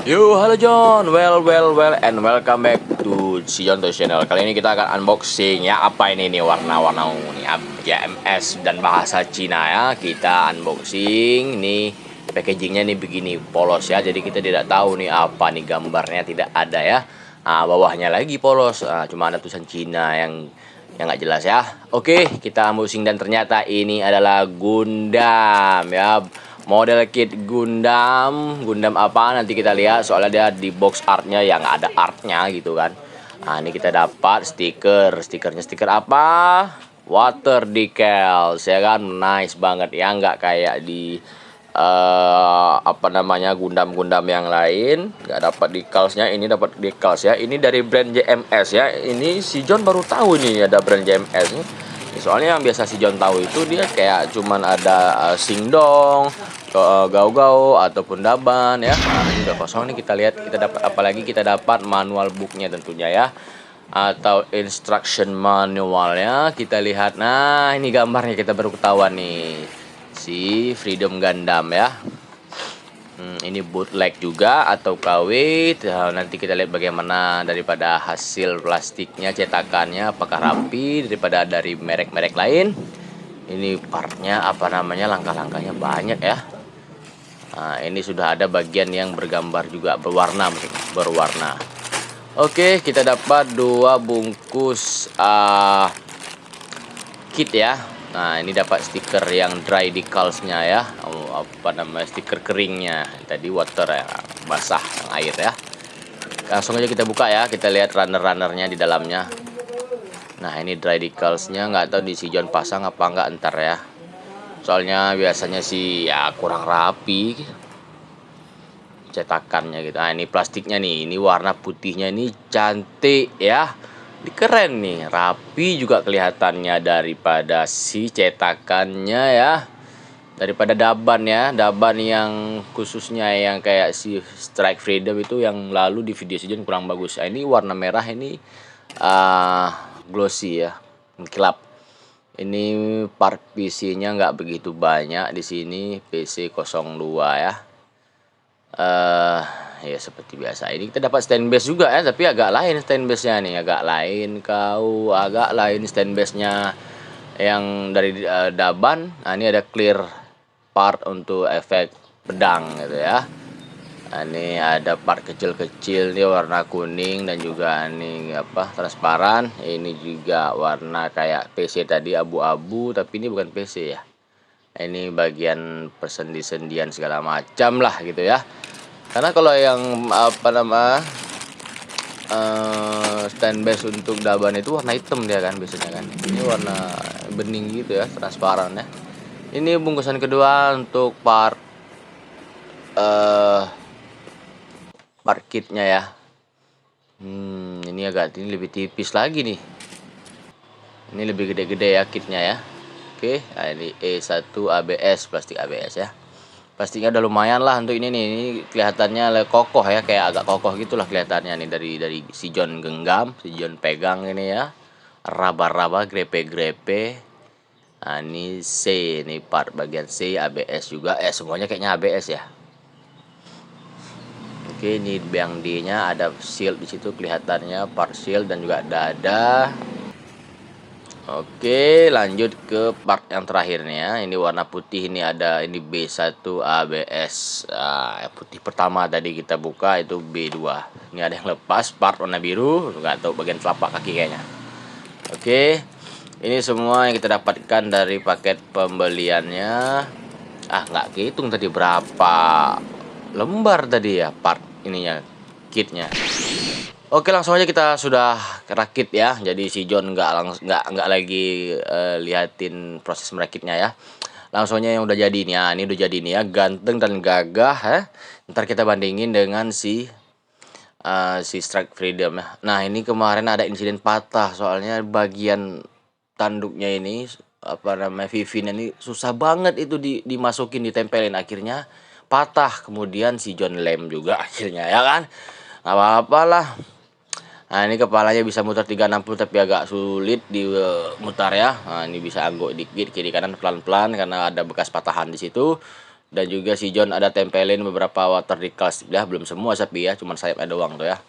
Yo, halo John. Well, and welcome back to si John Channel. Kali ini kita akan unboxing ya. Apa ini nih warna-warna nih JMS dan bahasa Cina ya. Kita unboxing nih. Packagingnya nih begini polos ya. Jadi kita tidak tahu nih apa nih gambarnya, tidak ada ya. Nah, bawahnya lagi polos. Nah, cuma ada tulisan Cina yang nggak jelas ya. Oke, kita unboxing dan ternyata ini adalah Gundam ya. Model kit Gundam apa nanti kita lihat, soalnya dia di box artnya yang ada artnya gitu kan. Nah, ini kita dapat stikernya. Stiker apa? Water decals ya kan, nice banget ya, nggak kayak di apa namanya Gundam yang lain nggak dapat decalsnya, ini dapat decals ya. Ini dari brand JMS ya. Ini si John baru tahu nih ada brand JMS nih. Soalnya yang biasa si John tahu itu dia kayak cuman ada Singdong, Gao ataupun Daban ya. Nah, ini udah kosong nih, kita lihat kita dapat apa lagi. Kita dapat manual booknya tentunya ya, atau instruction manualnya. Kita lihat, nah ini gambarnya, kita baru ketahuan nih si Freedom Gundam ya. Ini bootleg juga atau KW. Nanti kita lihat bagaimana daripada hasil plastiknya, cetakannya apakah rapi daripada dari merek-merek lain. Ini partnya apa namanya, langkah-langkahnya banyak ya. Nah, ini sudah ada bagian yang bergambar juga, berwarna. Oke, kita dapat 2 bungkus kit ya. Nah, ini dapat stiker yang dry decalsnya ya. Apa namanya, stiker keringnya. Tadi water ya, basah yang air ya. Langsung aja kita buka ya. Kita lihat runner-runnernya di dalamnya. Nah, ini dry decalsnya, nggak tahu di si John pasang apa nggak ntar ya. Soalnya biasanya sih ya kurang rapi cetakannya gitu. Nah, ini plastiknya nih. Ini warna putihnya ini cantik ya. Ini keren nih, rapi juga kelihatannya daripada si cetakannya ya. Daripada Daban ya, Daban yang khususnya yang kayak si Strike Freedom itu yang lalu di video season kurang bagus. Nah, ini warna merah ini glossy ya, gelap. Ini part PC-nya nggak begitu banyak di sini, PC02 ya. Ya seperti biasa. Ini kita dapat stand base juga ya, tapi agak lain stand base-nya nih, agak lain stand base-nya yang dari Daban. Nah, ini ada clear part untuk efek pedang gitu ya. Nah, ini ada part kecil-kecil nih warna kuning dan juga ini apa, transparan. Ini juga warna kayak PC tadi, abu-abu, tapi ini bukan PC ya. Ini bagian persendi-sendian segala macam lah gitu ya. Karena kalau yang apa nama stand base untuk Daban itu warna hitam dia kan biasanya kan. Ini warna bening gitu ya, transparan ya. Ini bungkusan kedua untuk part kitnya ya. Ini lebih tipis lagi nih. Ini lebih gede-gede ya kitnya ya. Oke, nah ini E1 ABS, plastik ABS ya. Plastiknya udah lumayan lah untuk ini nih. Ini kelihatannya kokoh ya, kayak agak kokoh gitulah kelihatannya nih dari si John genggam, si John pegang ini ya. Raba-raba, grepe-grepe. Nah, ini C, ini part bagian C ABS juga. Semuanya kayaknya ABS ya. Oke, ini yang D-nya ada shield di situ kelihatannya, part shield dan juga dada. Oke, lanjut ke part yang terakhir nih ya. Ini warna putih, ini ada ini B1 ABS. Putih pertama tadi kita buka itu B2. Ini ada yang lepas, part warna biru, nggak tahu bagian telapak kaki kayaknya. Oke, ini semua yang kita dapatkan dari paket pembeliannya. Nggak kehitung tadi berapa lembar tadi ya part ininya, kitnya. Oke, langsung aja kita sudah rakit ya. Jadi si John nggak lagi liatin proses merakitnya ya. Langsung aja yang udah jadi nih ya. Ini udah jadi nih ya, ganteng dan gagah ya. Ntar kita bandingin dengan si Strike Freedom ya. Nah, ini kemarin ada insiden patah soalnya bagian tanduknya ini apa namanya Vivin ini susah banget itu dimasukin, ditempelin, akhirnya patah. Kemudian si John lem juga akhirnya ya kan. Nggak apa-apa lah. Nah, ini kepalanya bisa muter 360 tapi agak sulit dimutar ya. Nah, ini bisa angguk dikit kiri kanan pelan-pelan karena ada bekas patahan di situ. Dan juga si John ada tempelin beberapa water decals ya, belum semua tapi ya, cuman sayapnya doang tuh ya.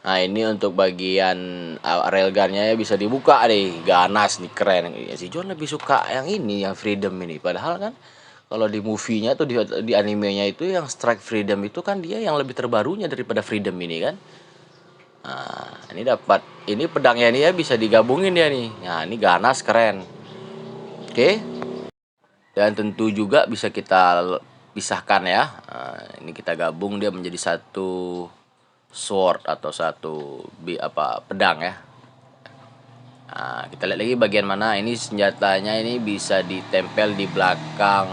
Nah ini untuk bagian railgunnya ya, bisa dibuka nih, ganas nih, keren. Si John lebih suka yang ini, yang Freedom ini, padahal kan kalau di movie-nya tuh di animenya itu yang Strike Freedom itu kan dia yang lebih terbarunya daripada Freedom ini kan. Nah, ini dapat ini pedangnya ini ya, bisa digabungin ya nih. Nah, ini ganas, keren. Oke. Dan tentu juga bisa kita pisahkan ya. Nah, ini kita gabung dia menjadi satu sword atau satu pedang ya. Nah, kita lihat lagi bagian mana. Ini senjatanya ini bisa ditempel di belakang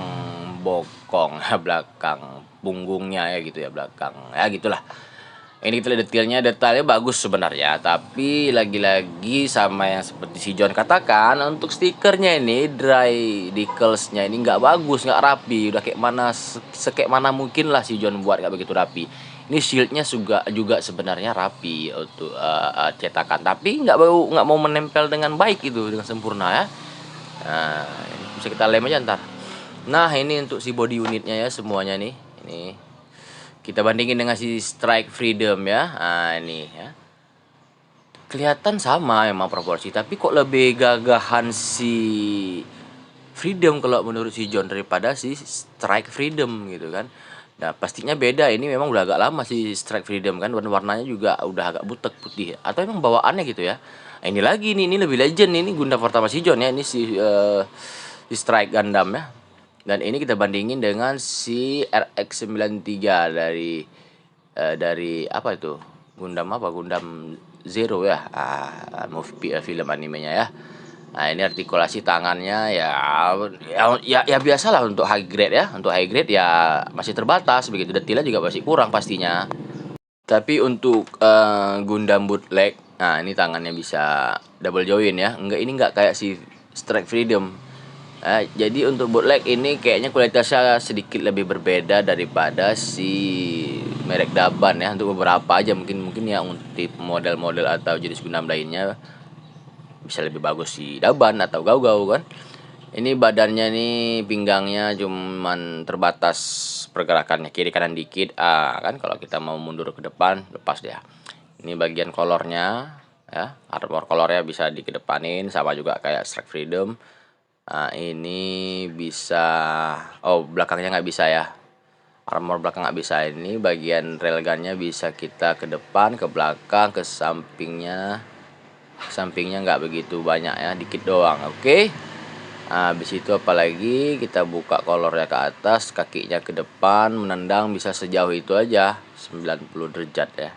bokong, belakang punggungnya ya gitu ya, belakang ya gitulah. Ini kita lihat detailnya bagus sebenarnya, tapi lagi-lagi sama yang seperti si John katakan, untuk stikernya ini dry decalsnya ini nggak bagus, nggak rapi, udah kayak mana sekek mana mungkin lah si John buat nggak begitu rapi. Ini shieldnya juga sebenarnya rapi untuk cetakan, tapi nggak mau menempel dengan baik itu, dengan sempurna ya. Nah, ini bisa kita lem aja ntar. Nah ini untuk si body unitnya ya, semuanya nih. Ini kita bandingin dengan si Strike Freedom ya. Nah ini ya, kelihatan sama emang proporsi, tapi kok lebih gagahan si Freedom kalau menurut si John daripada si Strike Freedom gitu kan. Nah pastinya beda, ini memang udah agak lama si Strike Freedom kan, warnanya juga udah agak butek putih, atau emang bawaannya gitu ya. Nah, ini lagi nih, ini lebih legend, ini Gundam pertama si John ya, ini si Strike Gundam ya. Dan ini kita bandingin dengan si RX-93 dari apa itu? Gundam apa? Gundam Zero ya. Film animenya ya. Nah, ini artikulasi tangannya ya biasalah untuk high grade ya. Untuk high grade ya masih terbatas begitu. Detailnya juga masih kurang pastinya. Tapi untuk Gundam bootleg, nah ini tangannya bisa double join ya. Ini enggak kayak si Strike Freedom. Jadi untuk bootleg ini kayaknya kualitasnya sedikit lebih berbeda daripada si merek Daban ya. Untuk beberapa aja mungkin ya, untuk model-model atau jenis Gundam lainnya bisa lebih bagus si Daban atau Gau-Gau kan. Ini badannya nih, pinggangnya cuman terbatas pergerakannya kiri kanan dikit. Kan kalau kita mau mundur ke depan lepas dia. Ini bagian kolornya ya, armor kolornya bisa dikedepanin sama juga kayak Strike Freedom. Ini bisa, belakangnya nggak bisa ya. Armor belakang nggak bisa. Ini bagian railgunnya bisa kita ke depan, ke belakang, ke sampingnya. Sampingnya nggak begitu banyak ya, dikit doang. Oke. Habis itu apalagi kita buka kolornya ke atas, kakinya ke depan, menendang bisa sejauh itu aja, 90 derajat ya.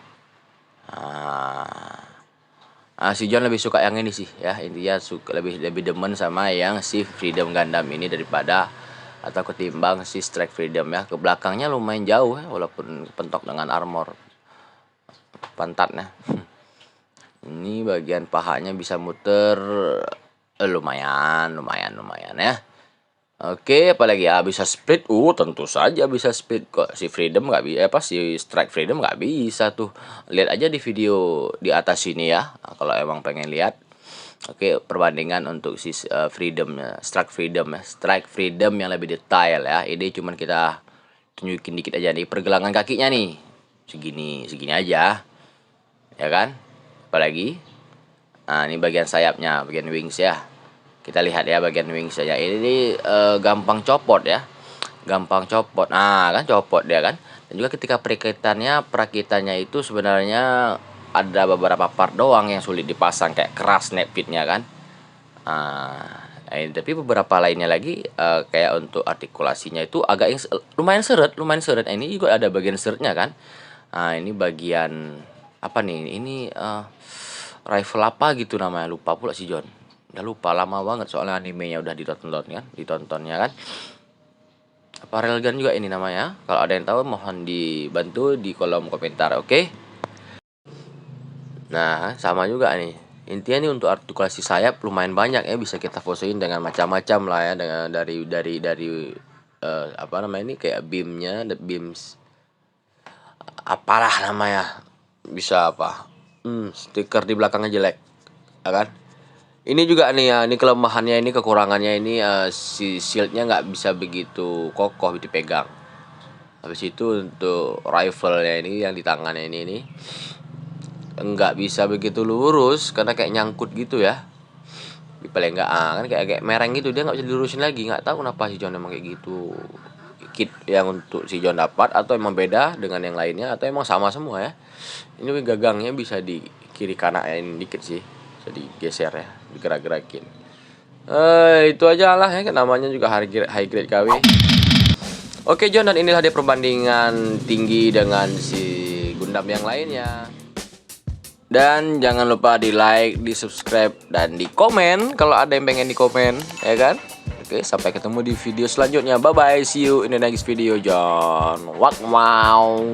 Si John lebih suka yang ini sih ya, intinya lebih demen sama yang si Freedom Gundam ini daripada atau ketimbang si Strike Freedom ya. Ke belakangnya lumayan jauh ya, walaupun pentok dengan armor pantatnya. Ini bagian pahanya bisa muter, lumayan ya. Oke, apalagi ya, bisa split. Tentu saja bisa split kok. Si Freedom nggak bisa, si Strike Freedom nggak bisa tuh. Lihat aja di video di atas sini ya. Nah, kalau emang pengen lihat. Oke, perbandingan untuk si Freedom, Strike Freedom ya. Strike Freedom yang lebih detail ya. Ini cuman kita tunjukin dikit aja nih pergelangan kakinya nih. Segini aja. Ya kan? Apalagi? Nah, ini bagian sayapnya, bagian wings ya. Kita lihat ya bagian wings saja. Ini gampang copot ya. Gampang copot. Nah, kan copot dia kan. Dan juga ketika perakitannya itu sebenarnya ada beberapa part doang yang sulit dipasang, kayak keras snap fitnya kan. Tapi beberapa lainnya lagi kayak untuk artikulasinya itu agak lumayan seret. Ini juga ada bagian seretnya kan. Ini bagian apa nih? Ini rifle apa gitu namanya, lupa pula si John. Udah lupa, lama banget soalnya animenya udah ditontonnya kan. Apa railgun juga ini namanya? Kalau ada yang tahu mohon dibantu di kolom komentar, oke? Nah, sama juga nih. Intinya nih untuk artikulasi sayap lumayan banyak ya, bisa kita fotoin dengan macam-macam lah ya, dengan dari apa namanya ini, kayak beams apalah namanya. Bisa apa? Stiker di belakangnya jelek, ya kan? Ini juga nih ya, ini kelemahannya, ini kekurangannya ini si shieldnya nggak bisa begitu kokoh dipegang. Habis itu untuk rifle-nya ini yang di tangannya ini nggak bisa begitu lurus karena kayak nyangkut gitu ya. Paling nggak kan kayak mereng gitu, dia nggak bisa dilurusin lagi. Nggak tahu kenapa si John emang kayak gitu. Kit yang untuk si John dapat atau emang beda dengan yang lainnya atau emang sama semua ya. Ini gagangnya bisa di kiri kananin dikit sih, bisa digeser ya, digerak-gerakin. Itu aja lah ya, namanya juga high grade KW. Oke John, dan inilah dia perbandingan tinggi dengan si Gundam yang lainnya. Dan jangan lupa di like, di subscribe, dan di komen kalau ada yang pengen di komen, ya kan? Oke, sampai ketemu di video selanjutnya. Bye bye, see you in the next video, John. Wow.